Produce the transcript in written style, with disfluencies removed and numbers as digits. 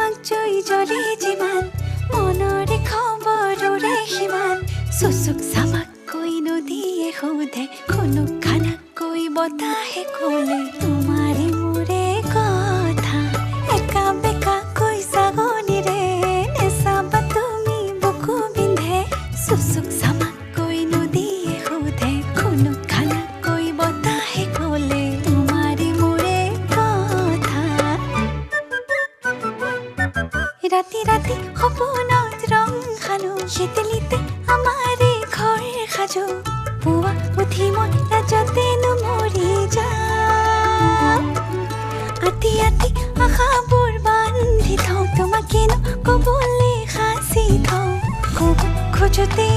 তোমাক জয় জ্বলে যিমান মনৰে খবৰৰে সিমান চুচুক চামাকৈ নদীয়ে সোধে খুনুক খানাকৈ বতাহে ক'লে তোমাৰে মোৰে কথা একা বেকাকৈ ছাগলীৰে নেচাবা তুমি বুকু বিন্ধে চুচুক চামাকৈ নদীয়ে সোধে খুনুক খানাকৈ বতাহে ক'লে তোমাৰে মোৰে কথা ৰাতি ৰাতি সপোনত ৰং সানো শীতলিতে আমাৰে ঘৰ সাজো পুৱা উঠি মই ৰাজতেনো মৰি যাম আতি আতি আশাবোৰ বান্ধি থওঁ তোমাকেনো ক'বলৈ সাঁচি থওঁ ক'ব খোজোতে